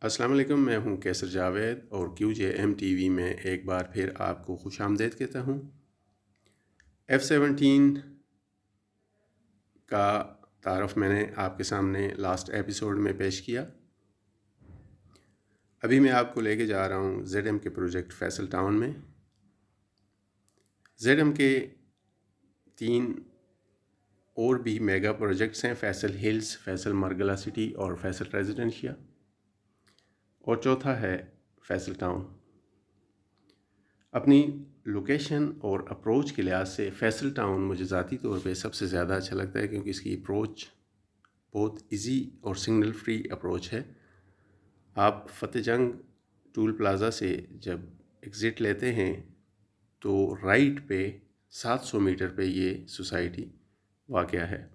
अस्सलाम वालेकुम, मैं हूं कैसर जावेद और QJM TV में एक बार फिर आपको खुशामदीद कहता हूं। F-17 का तारफ़ मैंने आपके सामने लास्ट एपिसोड में पेश किया। अभी मैं आपको लेके जा रहा हूं ZM के प्रोजेक्ट फैसल टाउन में। ZM के 3 और भी मेगा प्रोजेक्ट्स हैं, फैसल हिल्स, फैसल मरगला सिटी और फैसल रेजिडेंशिया, और चौथा है फैसल टाउन। अपनी लोकेशन और अप्रोच के लिहाज से फैसल टाउन मुझे ज़ाती तौर पे सबसे ज़्यादा अच्छा लगता है, क्योंकि इसकी अप्रोच बहुत इजी और सिग्नल फ्री अप्रोच है। आप फ़तेह जंग टूल प्लाज़ा से जब एग्ज़िट लेते हैं तो राइट पे 700 मीटर पे ये सोसाइटी वाक़या है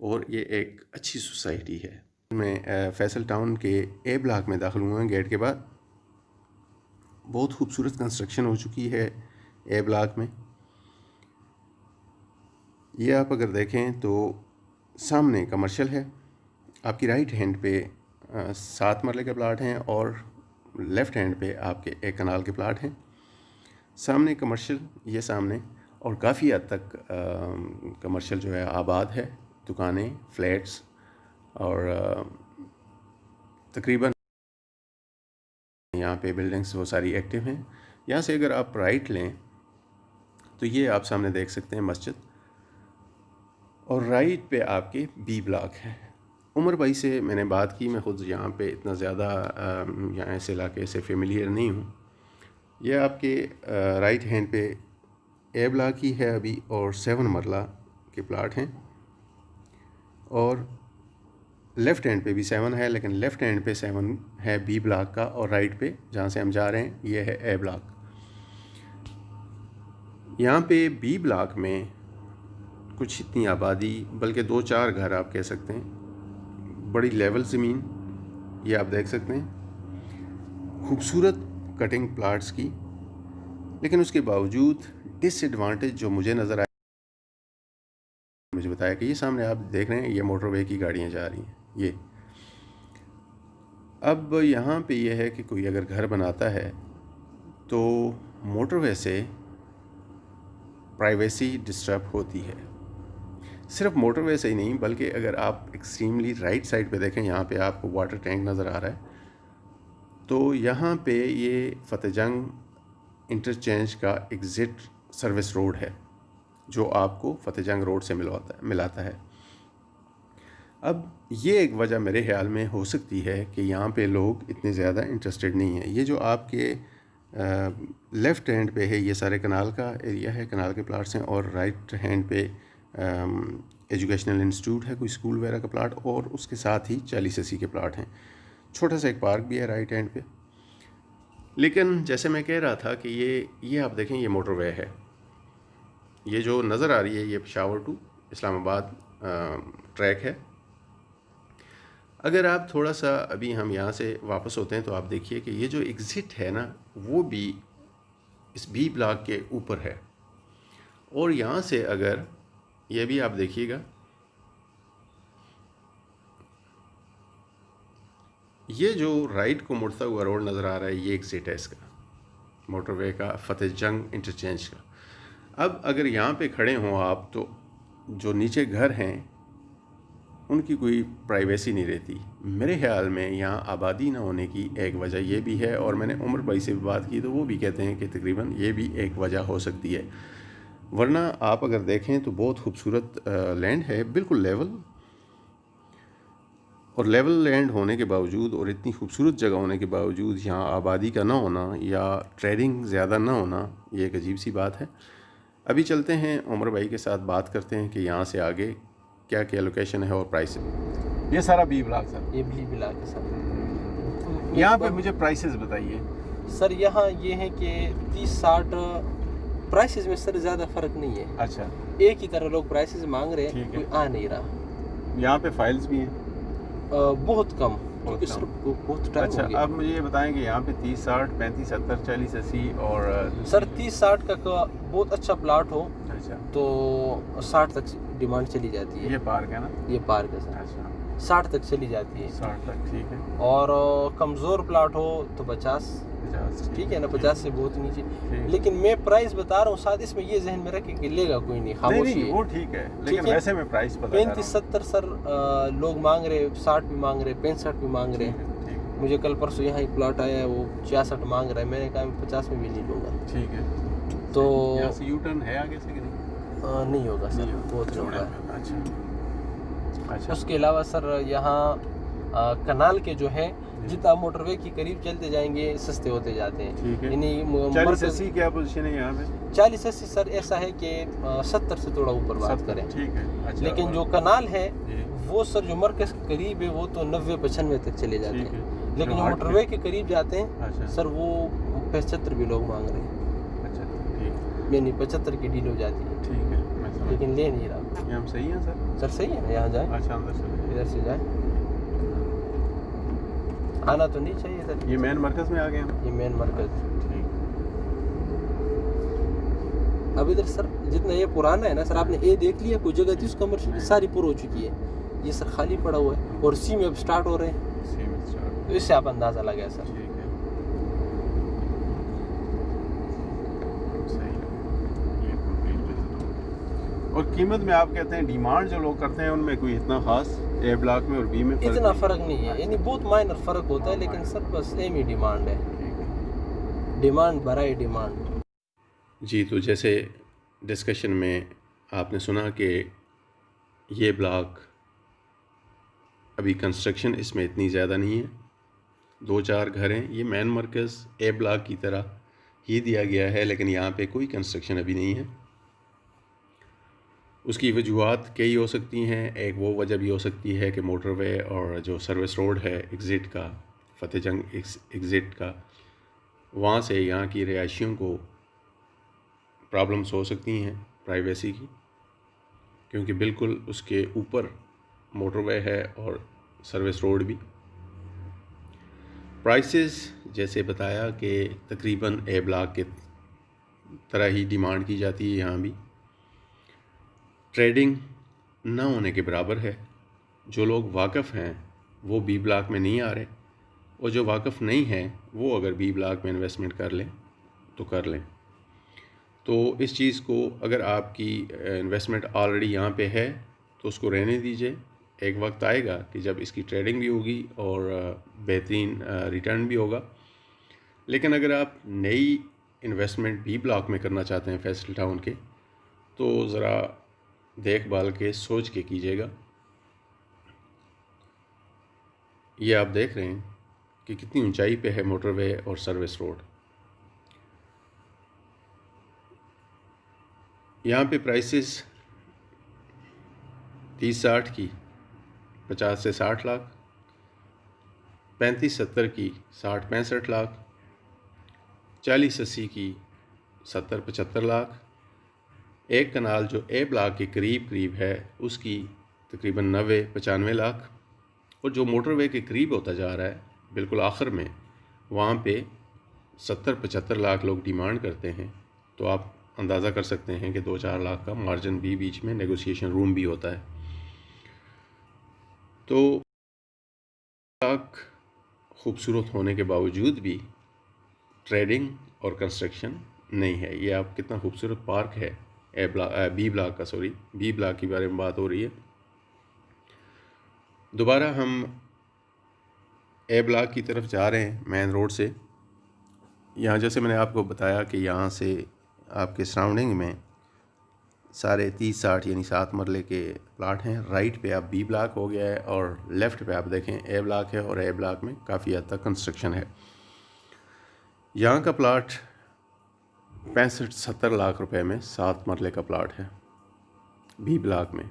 और ये एक अच्छी सोसाइटी है। मैं फैसल टाउन के ए ब्लॉक में दाखिल हुआ गेट के बाद। बहुत खूबसूरत कंस्ट्रक्शन हो चुकी है ए ब्लॉक में। ये आप अगर देखें तो सामने कमर्शियल है, आपकी राइट हैंड पे 7 मरले के प्लाट हैं और लेफ़्ट हैंड पे आपके एक कनाल के प्लाट हैं। सामने कमर्शियल, ये सामने, और काफ़ी हद तक कमर्शियल जो है आबाद है, दुकानें, फ्लैट्स, और तकरीबन यहाँ पे बिल्डिंग्स वो सारी एक्टिव हैं। यहाँ से अगर आप राइट लें तो ये आप सामने देख सकते हैं मस्जिद, और राइट पे आपके बी ब्लॉक है। उमर भाई से मैंने बात की, मैं ख़ुद यहाँ पे इतना ज़्यादा यहाँ इस इलाके से फेमिलियर नहीं हूँ। ये आपके राइट हैंड पे ए ब्लॉक ही है अभी, और 7 मरला के प्लाट हैं, और लेफ़्ट हैंड पे भी 7 है, लेकिन लेफ़्ट हैंड पे 7 है बी ब्लॉक का, और राइट पे जहाँ से हम जा रहे हैं ये है ए ब्लॉक। यहाँ पे बी ब्लॉक में कुछ इतनी आबादी, बल्कि 2-4 घर आप कह सकते हैं, बड़ी लेवल ज़मीन, ये आप देख सकते हैं, खूबसूरत कटिंग प्लाट्स की। लेकिन उसके बावजूद डिसएडवांटेज जो मुझे नज़र आया, मुझे बताया कि ये सामने आप देख रहे हैं, ये मोटरवे की गाड़ियाँ जा रही हैं। ये अब यहाँ पे ये है कि कोई अगर घर बनाता है तो मोटरवे से प्राइवेसी डिस्टर्ब होती है। सिर्फ मोटरवे से ही नहीं, बल्कि अगर आप एक्सट्रीमली राइट साइड पे देखें, यहाँ पे आपको वाटर टैंक नज़र आ रहा है, तो यहाँ पे ये फ़तेह जंग इंटरचेंज का एग्ज़िट सर्विस रोड है जो आपको फ़तेह जंग रोड से मिलाता है। अब ये एक वजह मेरे ख्याल में हो सकती है कि यहाँ पे लोग इतने ज़्यादा इंटरेस्टेड नहीं हैं। ये जो आपके लेफ़्ट हैंड पे है, ये सारे कनाल का एरिया है, कनाल के प्लाट्स हैं, और राइट हैंड पे एजुकेशनल इंस्टीट्यूट है, कोई स्कूल वगैरह का प्लाट, और उसके साथ ही 40-80 के प्लाट हैं। छोटा सा एक पार्क भी है राइट हैंड पे। लेकिन जैसे मैं कह रहा था कि ये आप देखें, ये मोटरवे है, ये जो नज़र आ रही है, ये पेशावर टू इस्लामाबाद ट्रैक है। अगर आप थोड़ा सा, अभी हम यहाँ से वापस होते हैं, तो आप देखिए कि ये जो एग्ज़िट है ना, वो भी इस बी ब्लॉक के ऊपर है, और यहाँ से अगर ये भी आप देखिएगा, ये जो राइट को मुड़ता हुआ रोड नज़र आ रहा है, ये एग्ज़िट है इसका, मोटरवे का, फ़तेह जंग इंटरचेंज का। अब अगर यहाँ पे खड़े हों आप, तो जो नीचे घर हैं उनकी कोई प्राइवेसी नहीं रहती। मेरे ख्याल में यहाँ आबादी ना होने की एक वजह ये भी है, और मैंने उमर भाई से भी बात की तो वो भी कहते हैं कि तकरीबन ये भी एक वजह हो सकती है। वरना आप अगर देखें तो बहुत खूबसूरत लैंड है, बिल्कुल लेवल, और लेवल लैंड होने के बावजूद और इतनी खूबसूरत जगह होने के बावजूद यहाँ आबादी का ना होना या ट्रेडिंग ज़्यादा ना होना, ये एक अजीब सी बात है। अभी चलते हैं, उमर भाई के साथ बात करते हैं कि यहाँ से आगे क्या क्या लोकेशन है और प्राइस। ये सारा बी ब्लॉक सर, ये बी ब्लॉक है सर। यहाँ पे मुझे प्राइसेस बताइए सर। यहाँ ये है कि 30-60 प्राइसेस में सर ज़्यादा फ़र्क नहीं है। अच्छा, एक ही तरह लोग प्राइसेस मांग रहे हैं, कोई आ नहीं रहा। यहाँ पे फाइल्स भी हैं बहुत कम, क्योंकि सर बहुत टाइम अच्छा, हो गया। अब मुझे ये बताएं कि यहाँ पे 30, 60, 35, 70, 40, 80 और सर 30-60 का बहुत अच्छा प्लाट हो अच्छा तो 60 तक डिमांड चली जाती है। ये पार्क है ना? ये पार्क है सर। अच्छा, 60 तक चली जाती है। 60 तक, ठीक है। और कमज़ोर प्लाट हो तो 50, 50, ठीक है ना, 50 से बहुत नीचे। ठीक। लेकिन मैं प्राइस बता रहा हूँ, साथ इसमें ये जहन में रखे कि लेगा कोई नहीं, खामोशी नहीं है। वो ठीक है, लेकिन है? वैसे मैं प्राइस पता कर रहा हूँ। 35-70 सर लोग मांग रहे, 60 भी मांग रहे, 65 भी मांग रहे हैं। मुझे कल परसों यहाँ एक प्लाट आया है, वो 66 मांग रहा है। मैंने कहा मैं 50 में भी नहीं लूँगा। ठीक है। तो यहाँ से यू टर्न है आगे से कि नहीं? नहीं होगा सर, बहुत चौड़ा लंबा है। है। अच्छा। उसके अलावा सर यहाँ कनाल के जो है, जितना मोटरवे के करीब चलते जाएंगे सस्ते होते जाते हैं। ठीक है। यानी 40-80 क्या पोजीशन है यहाँ पे? 40-80 सर ऐसा है कि 70 से थोड़ा ऊपर बात करें। ठीक है। अच्छा, लेकिन जो कनाल है वो सर जो मरकज़ के करीब है वो तो 90-95 तक चले जाते हैं। लेकिन जो मोटरवे के करीब जाते हैं सर वो 75 भी लोग मांग रहे हैं। अच्छा, ठीक। यानी 75 की डील हो जाती है। ठीक है, लेकिन ले नहीं रहा। ये हम सही हैं सर? सर सही है ना, यहाँ जाए। अच्छा, अंदर चले, इधर से जाए, आना तो नहीं चाहिए सर। ये मेन मरकज़ में आ गए हम। ये मेन मरकज़। ठीक। अब इधर सर जितना ये पुराना है ना सर, आपने ए देख लिया, कोई जगह थी उस कमर्शियल की सारी पुर हो चुकी है। ये सर खाली पड़ा हुआ है और सी में अब स्टार्ट हो रहे हैं, तो इससे आप अंदाज़ा लगा सर। ठीक है, सही है। ये कंप्लीट। और कीमत में आप कहते हैं डिमांड जो लोग करते हैं उनमें कोई इतना खास ए ब्लॉक में और बी में इतना फ़र्क नहीं है, यानी बहुत माइनर फ़र्क होता है, लेकिन सर बस सेम ही डिमांड है। डिमांड बराए डिमांड। जी, तो जैसे डिस्कशन में आपने सुना कि ये ब्लॉक अभी कंस्ट्रक्शन इसमें इतनी ज़्यादा नहीं है, 2-4 घर हैं। ये मेन मरकज़ ए ब्लॉक की तरह ही दिया गया है, लेकिन यहाँ पे कोई कंस्ट्रक्शन अभी नहीं है। उसकी वजूहत कई हो सकती हैं। एक वो वजह भी हो सकती है कि मोटरवे और जो सर्विस रोड है एग्ज़िट का, फतेह जंग एग्ज़िट का, वहाँ से यहाँ की रिहायशियों को प्रॉब्लम्स हो सकती हैं प्राइवेसी की, क्योंकि बिल्कुल उसके ऊपर मोटरवे है और सर्विस रोड भी। प्राइसेस जैसे बताया कि तकरीबन ए ब्लॉक के तरह ही डिमांड की जाती है। यहाँ भी ट्रेडिंग ना होने के बराबर है। जो लोग वाकिफ़ हैं वो बी ब्लॉक में नहीं आ रहे, और जो वाकिफ़ नहीं हैं वो अगर बी ब्लॉक में इन्वेस्टमेंट कर लें तो कर लें। तो इस चीज़ को, अगर आपकी इन्वेस्टमेंट ऑलरेडी यहाँ पे है तो उसको रहने दीजिए। एक वक्त आएगा कि जब इसकी ट्रेडिंग भी होगी और बेहतरीन रिटर्न भी होगा। लेकिन अगर आप नई इन्वेस्टमेंट बी ब्लॉक में करना चाहते हैं फैसल टाउन के, तो ज़रा देखभाल के सोच के कीजिएगा। ये आप देख रहे हैं कि कितनी ऊंचाई पे है मोटरवे और सर्विस रोड। यहाँ पे प्राइसेस 30-60 की 50 से 60 लाख, 35-70 की 60-65 लाख, 40-80 की 70-75 लाख। एक कनाल जो ए ब्लॉक के करीब है उसकी तकरीबन 90-95 लाख, और जो मोटरवे के करीब होता जा रहा है बिल्कुल आखिर में, वहाँ पे 70-75 लाख लोग डिमांड करते हैं। तो आप अंदाज़ा कर सकते हैं कि 2-4 लाख का मार्जिन भी बीच में नेगोशिएशन रूम भी होता है। तो ब्लॉक खूबसूरत होने के बावजूद भी ट्रेडिंग और कंस्ट्रक्शन नहीं है। ये आप कितना खूबसूरत पार्क है बी ब्लॉक के बारे में बात हो रही है। दोबारा हम ए ब्लॉक की तरफ जा रहे हैं मेन रोड से। यहाँ जैसे मैंने आपको बताया कि यहाँ से आपके सराउंडिंग में सारे 30-60 यानी 7 मरले के प्लाट हैं। राइट पे आप बी ब्लॉक हो गया है, और लेफ़्ट पे आप देखें ए ब्लॉक है, और ए ब्लॉक में काफ़ी हद तक कंस्ट्रक्शन है। यहाँ का प्लाट 65-70 लाख रुपए में 7 मरले का प्लाट है बी ब्लॉक में।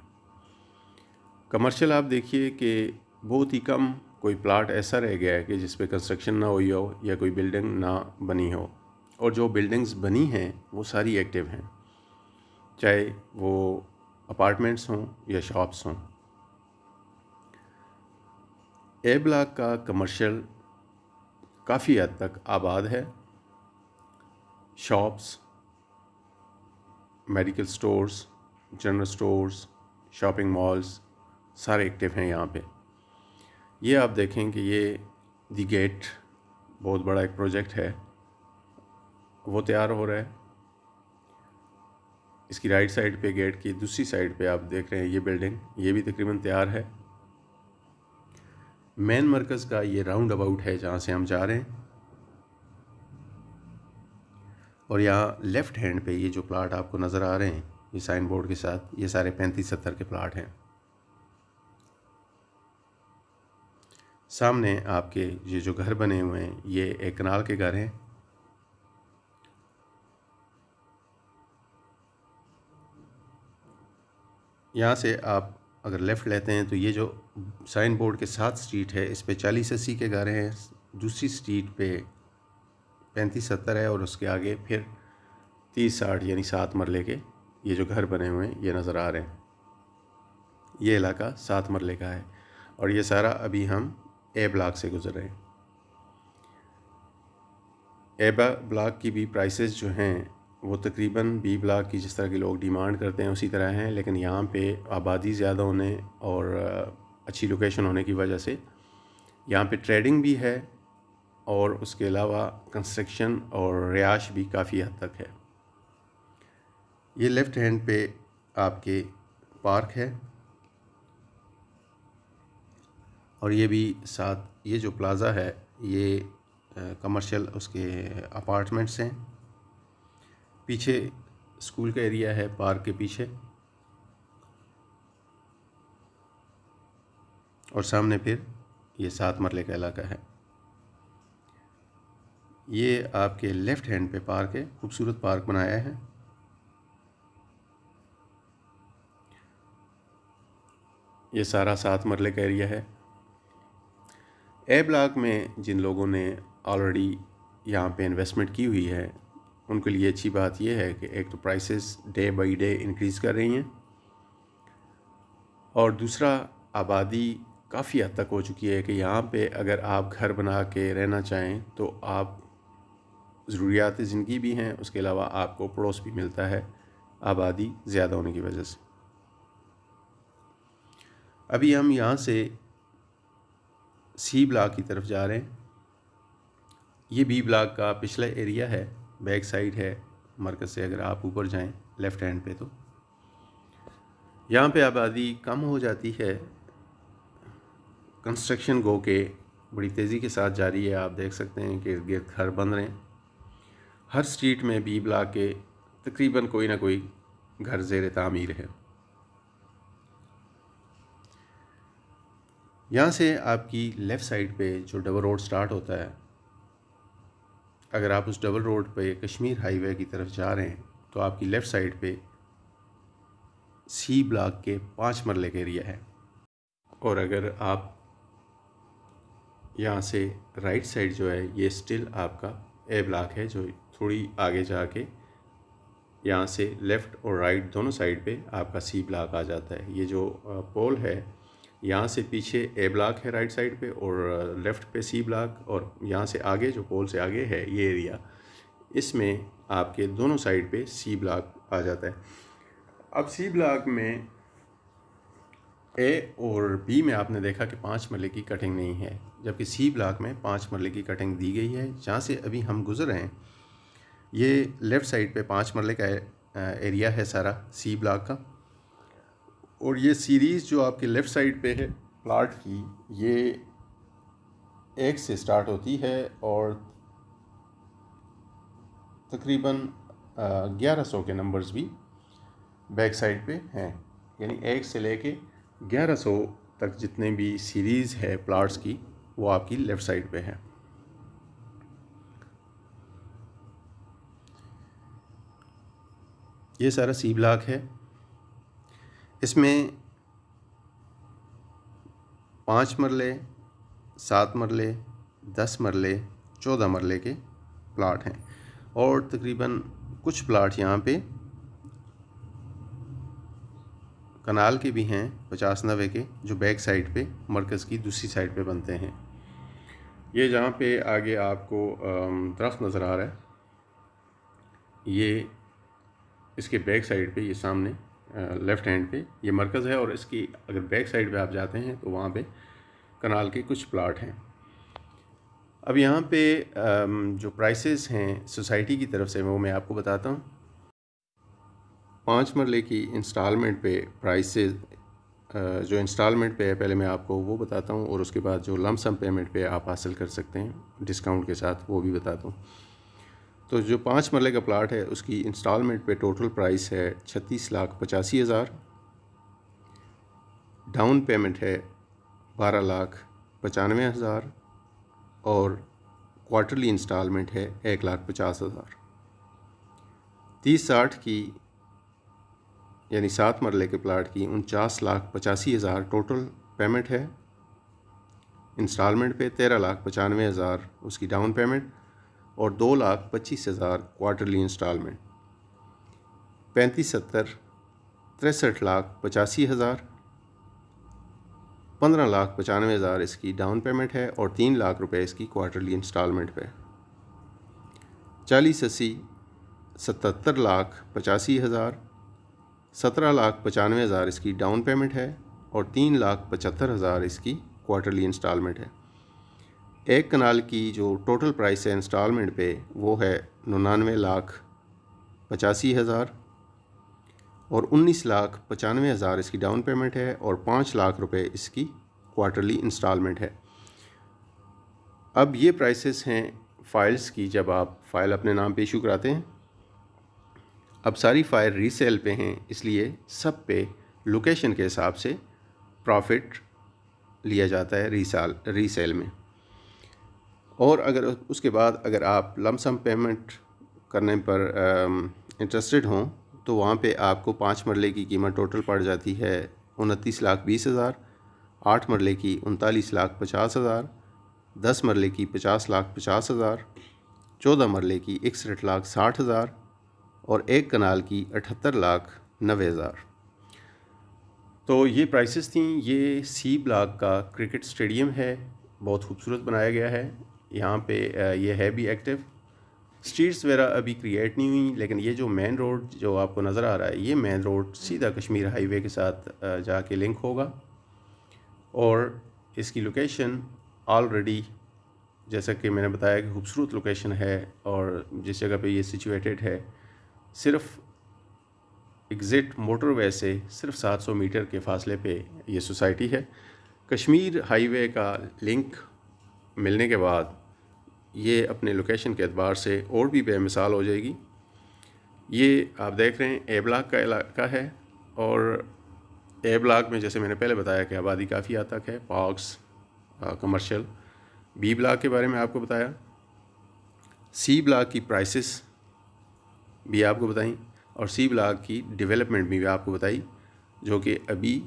कमर्शियल आप देखिए कि बहुत ही कम कोई प्लाट ऐसा रह गया है कि जिस पे कंस्ट्रक्शन ना हुई हो या कोई बिल्डिंग ना बनी हो, और जो बिल्डिंग्स बनी हैं वो सारी एक्टिव हैं, चाहे वो अपार्टमेंट्स हों या शॉप्स हों। ए ब्लॉक का कमर्शियल काफ़ी हद तक आबाद है। Shops, medical stores, general stores, shopping malls सारे एक्टिव हैं यहाँ पे। ये आप देखें कि ये दी गेट बहुत बड़ा एक प्रोजेक्ट है, वो तैयार हो रहा है। इसकी राइट साइड पे, गेट की दूसरी साइड पे आप देख रहे हैं ये बिल्डिंग, ये भी तकरीबन तैयार है। मेन मरकज़ का ये राउंड अबाउट है जहाँ से हम जा रहे हैं। और यहाँ लेफ़्ट हैंड पे ये जो प्लाट आपको नज़र आ रहे हैं ये साइन बोर्ड के साथ, ये सारे 35-70 के प्लाट हैं। सामने आपके ये जो घर बने हुए हैं ये एक कनाल के घर हैं। यहाँ से आप अगर लेफ़्ट लेते हैं तो ये जो साइन बोर्ड के साथ स्ट्रीट है इस पे 40-80 के घर हैं। दूसरी स्ट्रीट पे 35-70 है और उसके आगे फिर 30-60 यानी 7 मरले के ये जो घर बने हुए हैं ये नज़र आ रहे हैं। ये इलाका 7 मरले का है और ये सारा अभी हम ए ब्लॉक से गुज़र रहे हैं। ए ब्लॉक की भी प्राइसेस जो हैं वो तकरीबन बी ब्लॉक की जिस तरह के लोग डिमांड करते हैं उसी तरह हैं, लेकिन यहाँ पे आबादी ज़्यादा होने और अच्छी लोकेशन होने की वजह से यहाँ पे ट्रेडिंग भी है और उसके अलावा कंस्ट्रक्शन और रिहाइश भी काफ़ी हद तक है। ये लेफ़्ट हैंड पे आपके पार्क है और ये भी साथ ये जो प्लाज़ा है ये कमर्शियल उसके अपार्टमेंट्स हैं। पीछे स्कूल का एरिया है पार्क के पीछे और सामने फिर ये 7 मरले का इलाका है। ये आपके लेफ़्ट हैंड पे पार्क है, खूबसूरत पार्क बनाया है। ये सारा 7 मरले का एरिया है। ए ब्लॉक में जिन लोगों ने ऑलरेडी यहाँ पे इन्वेस्टमेंट की हुई है उनके लिए अच्छी बात यह है कि एक तो prices day by day increase कर रही हैं और दूसरा आबादी काफ़ी हद तक हो चुकी है कि यहाँ पे अगर आप घर बना के रहना चाहें तो आप ज़रूरियात ज़िंदगी भी हैं, उसके अलावा आपको पड़ोस भी मिलता है आबादी ज़्यादा होने की वजह से। अभी हम यहाँ से सी ब्लॉक की तरफ जा रहे हैं। ये बी ब्लॉक का पिछला एरिया है, बैक साइड है मरकज़ से अगर आप ऊपर जाएं लेफ़्ट हैंड पे तो यहाँ पे आबादी कम हो जाती है। कंस्ट्रक्शन गो के बड़ी तेज़ी के साथ जारी है। आप देख सकते हैं कि इर्द-गिर्द घर बन रहे हैं। हर स्ट्रीट में बी ब्लॉक के तकरीबन कोई ना कोई घर ज़ेर तामीर है। यहाँ से आपकी लेफ़्ट साइड पे जो डबल रोड स्टार्ट होता है, अगर आप उस डबल रोड पे कश्मीर हाईवे की तरफ जा रहे हैं तो आपकी लेफ़्ट साइड पे सी ब्लॉक के 5 मरले का एरिया है। और अगर आप यहाँ से राइट साइड जो है ये स्टिल आपका ए ब्लॉक है, जो थोड़ी आगे जाके यहाँ से लेफ़्ट और राइट दोनों साइड पे आपका सी ब्लॉक आ जाता है। ये जो पोल है यहाँ से पीछे ए ब्लॉक है राइट साइड पे और लेफ़्ट पे सी ब्लॉक, और यहाँ से आगे जो पोल से आगे है ये एरिया, इसमें आपके दोनों साइड पे सी ब्लॉक आ जाता है। अब सी ब्लॉक में ए और बी में आपने देखा कि 5 मरले की कटिंग नहीं है, जबकि सी ब्लॉक में 5 मरले की कटिंग दी गई है। जहाँ से अभी हम गुज़र रहे हैं ये लेफ़्ट साइड पे 5 मरले का एरिया है सारा सी ब्लॉक का, और ये सीरीज़ जो आपके लेफ़्ट साइड पे है प्लाट की, ये 1 से स्टार्ट होती है और तकरीबन 1100 के नंबर्स भी बैक साइड पे हैं। यानी 1 से लेके 1100 तक जितने भी सीरीज़ है प्लाट्स की वो आपकी लेफ़्ट साइड पे है। ये सारा सी ब्लॉक है। इसमें 5 मरले, 7 मरले, 10 मरले, 14 मरले के प्लाट हैं और तकरीबन कुछ प्लाट यहाँ पे कनाल के भी हैं 50-90 के, जो बैक साइड पे मरकज़ की दूसरी साइड पे बनते हैं। ये जहाँ पे आगे आपको दरख्त नज़र आ रहा है, ये इसके बैक साइड पे, ये सामने लेफ़्ट हैंड पे ये मरकज़ है, और इसकी अगर बैक साइड पे आप जाते हैं तो वहाँ पे कनाल के कुछ प्लाट हैं। अब यहाँ पे जो प्राइसेस हैं सोसाइटी की तरफ से वो मैं आपको बताता हूँ। 5 मरले की इंस्टॉलमेंट पे प्राइसेस जो इंस्टॉलमेंट पे है पहले मैं आपको वो बताता हूँ, और उसके बाद जो लमसम पेमेंट पे आप हासिल कर सकते हैं डिस्काउंट के साथ वो भी बताता हूँ। तो जो 5 मरले का प्लाट है उसकी इंस्टॉलमेंट पे टोटल प्राइस है 36,85,000। डाउन पेमेंट है 12,95,000 और क्वार्टरली इंस्टॉलमेंट है 1,50,000। 30/60 की यानी 7 मरले के प्लाट की 49,85,000 टोटल पेमेंट है। इंस्टॉलमेंट पे 13,95,000 उसकी डाउन पेमेंट और 2,25,000 क्वार्टरली इंस्टॉलमेंट। 35/70 63,85,000। 15,95,000 इसकी डाउन पेमेंट है और 3 लाख रुपए इसकी क्वार्टरली इंस्टॉलमेंट पे। 40/80 77,85,000। 17,95,000 इसकी डाउन पेमेंट है और 3,75,000 इसकी क्वार्टरली इंस्टॉलमेंट है। एक कनाल की जो टोटल प्राइस है इंस्टॉलमेंट पे वो है 99,85,000 और 19,95,000 इसकी डाउन पेमेंट है और 5 लाख रुपए इसकी क्वार्टरली इंस्टॉलमेंट है। अब ये प्राइसेस हैं फ़ाइल्स की जब आप फ़ाइल अपने नाम पे इशू कराते हैं। अब सारी फ़ाइल रीसेल पे हैं, इसलिए सब पे लोकेशन के हिसाब से प्रॉफिट लिया जाता है रीसेल में। और अगर उसके बाद अगर आप लमसम पेमेंट करने पर इंटरेस्टेड हों तो वहाँ पे आपको 5 मरले की कीमत टोटल पड़ जाती है 29,20,000। 8 मरले की 39,50,000। 10 मरले की 50,50,000। 14 मरले की 61,60,000 और एक कनाल की 78,90,000। तो ये प्राइसेस थी। ये सी ब्लॉक का क्रिकेट स्टेडियम है, बहुत खूबसूरत बनाया गया है। यहाँ पे ये है भी एक्टिव। स्ट्रीट्स वगैरह अभी क्रिएट नहीं हुई, लेकिन ये जो मेन रोड जो आपको नज़र आ रहा है ये मेन रोड सीधा कश्मीर हाईवे के साथ जाके लिंक होगा। और इसकी लोकेशन ऑलरेडी जैसा कि मैंने बताया कि खूबसूरत लोकेशन है, और जिस जगह पे ये सिचुएटेड है सिर्फ एग्ज़िट मोटरवे से सिर्फ 700 मीटर के फासले पे ये सोसाइटी है। कश्मीर हाईवे का लिंक मिलने के बाद ये अपने लोकेशन के एतबार से और भी बेमिसाल हो जाएगी। ये आप देख रहे हैं ए ब्लॉक का इलाका है, और ए ब्लॉक में जैसे मैंने पहले बताया कि आबादी काफ़ी हद तक है, पार्क्स, कमर्शियल। बी ब्लॉक के बारे में आपको बताया। सी ब्लॉक की प्राइसेस भी आपको बताई और सी ब्लॉक की डेवलपमेंट भी आपको बताई, जो कि अभी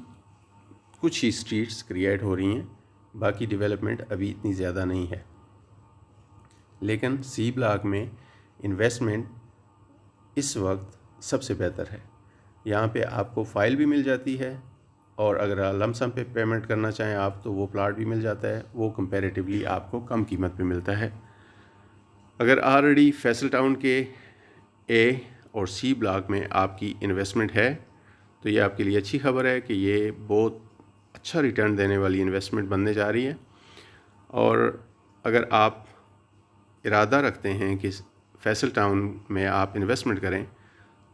कुछ ही स्ट्रीट्स क्रिएट हो रही हैं, बाकी डेवलपमेंट अभी इतनी ज़्यादा नहीं है। लेकिन सी ब्लॉक में इन्वेस्टमेंट इस वक्त सबसे बेहतर है। यहाँ पे आपको फ़ाइल भी मिल जाती है, और अगर लमसम पे पेमेंट करना चाहें आप तो वो प्लाट भी मिल जाता है, वो कंपैरेटिवली आपको कम कीमत पे मिलता है। अगर ऑलरेडी फैसल टाउन के ए और सी ब्लॉक में आपकी इन्वेस्टमेंट है तो ये आपके लिए अच्छी खबर है कि ये बहुत अच्छा रिटर्न देने वाली इन्वेस्टमेंट बनने जा रही है। और अगर आप इरादा रखते हैं कि फैसल टाउन में आप इन्वेस्टमेंट करें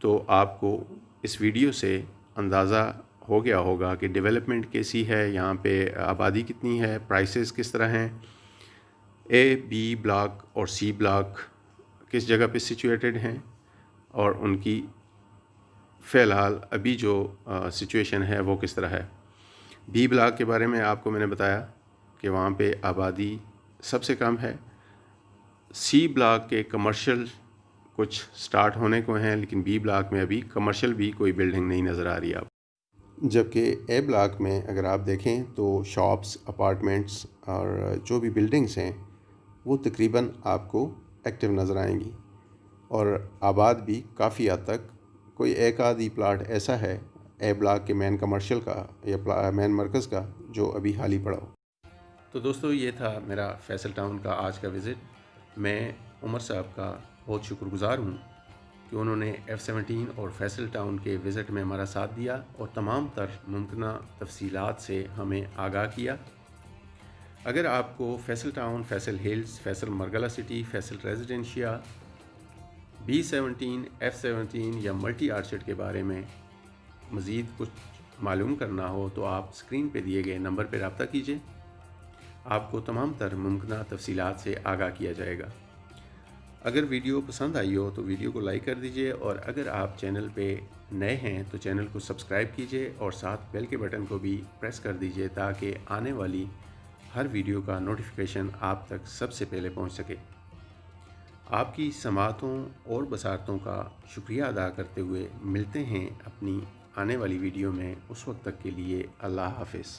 तो आपको इस वीडियो से अंदाज़ा हो गया होगा कि डेवलपमेंट कैसी है, यहाँ पे आबादी कितनी है, प्राइसेस किस तरह हैं, ए, बी ब्लॉक और सी ब्लॉक किस जगह पे सिचुएटेड हैं, और उनकी फ़िलहाल अभी जो सिचुएशन है वो किस तरह है। बी ब्लॉक के बारे में आपको मैंने बताया कि वहाँ पे आबादी सबसे कम है। सी ब्लॉक के कमर्शियल कुछ स्टार्ट होने को हैं, लेकिन बी ब्लॉक में अभी कमर्शियल भी कोई बिल्डिंग नहीं नज़र आ रही है। जबकि ए ब्लॉक में अगर आप देखें तो शॉप्स, अपार्टमेंट्स और जो भी बिल्डिंग्स हैं वो तकरीबन आपको एक्टिव नज़र आएंगी, और आबाद भी काफ़ी हद तक। कोई एक आधी प्लाट ऐसा है ए ब्लॉक के मेन कमर्शियल का या मेन मरकज़ का जो अभी खाली पड़ा हो। तो दोस्तों ये था मेरा फैसल टाउन का आज का विज़िट। मैं उमर साहब का बहुत शुक्रगुज़ार हूँ कि उन्होंने F-17 और फैसल टाउन के विज़िट में हमारा साथ दिया और तमाम तर मुमकिन तफसीलात से हमें आगाह किया। अगर आपको Faisal town, Faisal hills, Faisal Margalla city, Faisal residencia, B17, F17 या मल्टी आर्चर्ड के बारे में मज़ीद कुछ मालूम करना हो तो आप स्क्रीन पे दिए गए नंबर पर रब्ता कीजिए। आपको तमाम तर मुमकिन तफसीलात से आगाह किया जाएगा। अगर वीडियो पसंद आई हो तो वीडियो को लाइक कर दीजिए, और अगर आप चैनल पे नए हैं तो चैनल को सब्सक्राइब कीजिए और साथ बेल के बटन को भी प्रेस कर दीजिए ताकि आने वाली हर वीडियो का नोटिफिकेशन आप तक सबसे पहले पहुंच सके। आपकी समातों और बसारतों का शुक्रिया अदा करते हुए मिलते हैं अपनी आने वाली वीडियो में। उस वक्त तक के लिए अल्लाह हाफ़िज़।